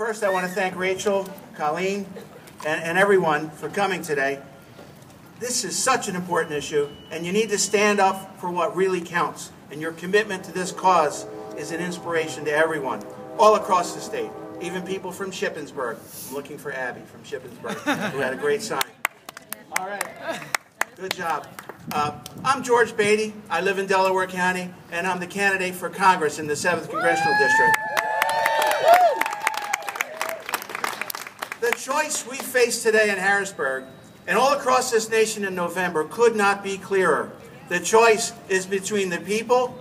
First, I want to thank Rachel, Colleen, and everyone for coming today. This is such an important issue, and you need to stand up for what really counts. And your commitment to this cause is an inspiration to everyone, all across the state, even people from Shippensburg. I'm looking for Abby from Shippensburg, who had a great sign. All right. Good job. I'm George Beatty. I live in Delaware County, and I'm the candidate for Congress in the 7th Congressional District. The choice we face today in Harrisburg and all across this nation in November could not be clearer. The choice is between the people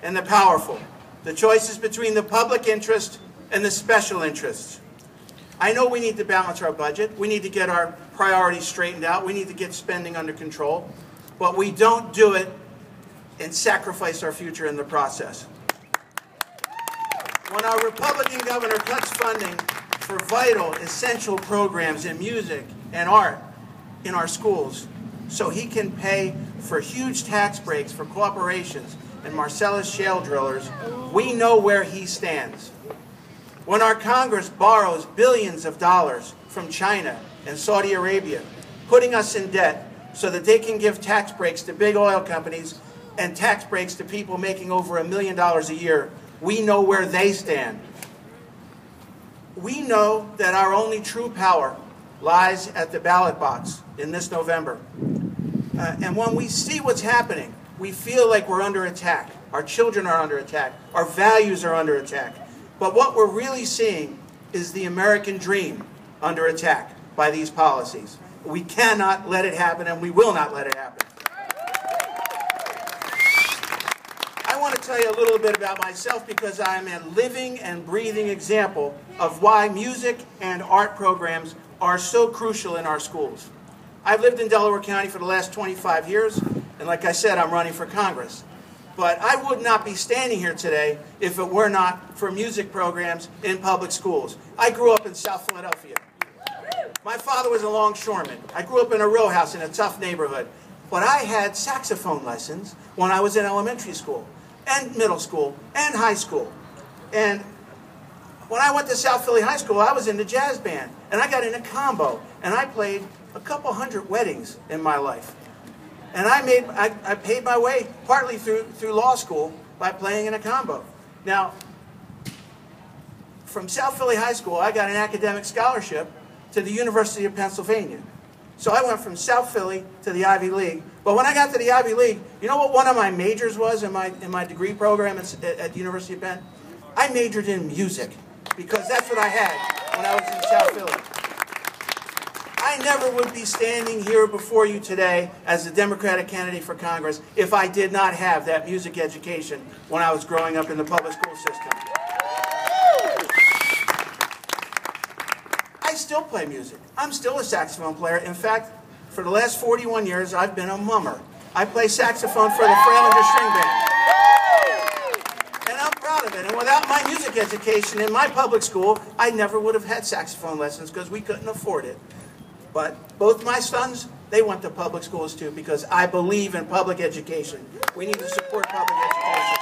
and the powerful. The choice is between the public interest and the special interests. I know we need to balance our budget. We need to get our priorities straightened out. We need to get spending under control. But we don't do it and sacrifice our future in the process. When our Republican governor cuts funding for vital, essential programs in music and art in our schools so he can pay for huge tax breaks for corporations and Marcellus shale drillers, we know where he stands. When our Congress borrows billions of dollars from China and Saudi Arabia, putting us in debt so that they can give tax breaks to big oil companies and tax breaks to people making over $1 million a year, we know where they stand. We know that our only true power lies at the ballot box in this November. And when we see what's happening, we feel like we're under attack. Our children are under attack. Our values are under attack. But what we're really seeing is the American dream under attack by these policies. We cannot let it happen, and we will not let it happen. I want to tell you a little bit about myself because I'm a living and breathing example of why music and art programs are so crucial in our schools. I've lived in Delaware County for the last 25 years, and like I said, I'm running for Congress. But I would not be standing here today if it were not for music programs in public schools. I grew up in South Philadelphia. My father was a longshoreman. I grew up in a row house in a tough neighborhood. But I had saxophone lessons when I was in elementary school, and middle school, and high school. And when I went to South Philly High School, I was in the jazz band, and I got in a combo, and I played a couple hundred weddings in my life. And I paid my way partly through law school by playing in a combo. Now, from South Philly High School, I got an academic scholarship to the University of Pennsylvania. So I went from South Philly to the Ivy League. But when I got to the Ivy League, you know what one of my majors was in my degree program at the University of Penn? I majored in music because that's what I had when I was in South Philly. I never would be standing here before you today as a Democratic candidate for Congress if I did not have that music education when I was growing up in the public school system. I still play music. I'm still a saxophone player. In fact, for the last 41 years, I've been a mummer. I play saxophone for the Fralinger String Band. And I'm proud of it. And without my music education in my public school, I never would have had saxophone lessons because we couldn't afford it. But both my sons, they went to public schools too because I believe in public education. We need to support public education.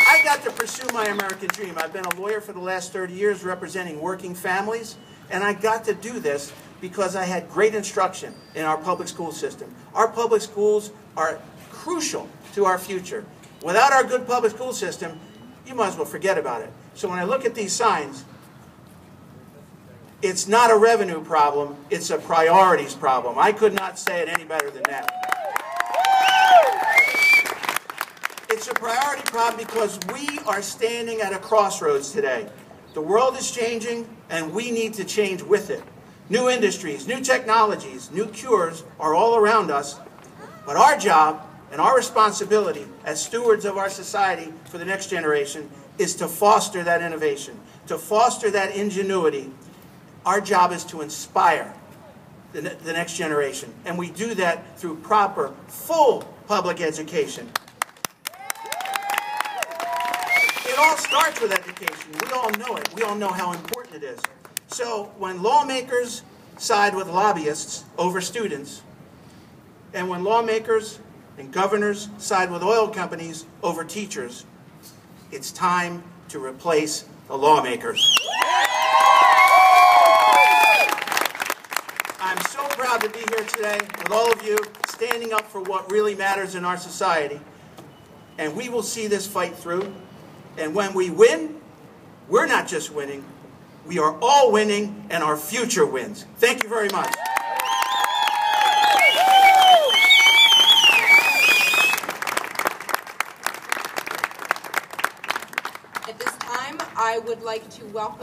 I got to pursue my American dream. I've been a lawyer for the last 30 years representing working families, and I got to do this because I had great instruction in our public school system. Our public schools are crucial to our future. Without our good public school system, you might as well forget about it. So when I look at these signs, it's not a revenue problem, it's a priorities problem. I could not say it any better than that. It's a priority problem because we are standing at a crossroads today. The world is changing, and we need to change with it. New industries, new technologies, new cures are all around us, but our job and our responsibility as stewards of our society for the next generation is to foster that innovation, to foster that ingenuity. Our job is to inspire the next generation, and we do that through proper, full public education. It all starts with education. We all know it. We all know how important it is. So when lawmakers side with lobbyists over students, and when lawmakers and governors side with oil companies over teachers, it's time to replace the lawmakers. I'm so proud to be here today with all of you, standing up for what really matters in our society. And we will see this fight through. And when we win, we're not just winning, we are all winning, and our future wins. Thank you very much. At this time, I would like to welcome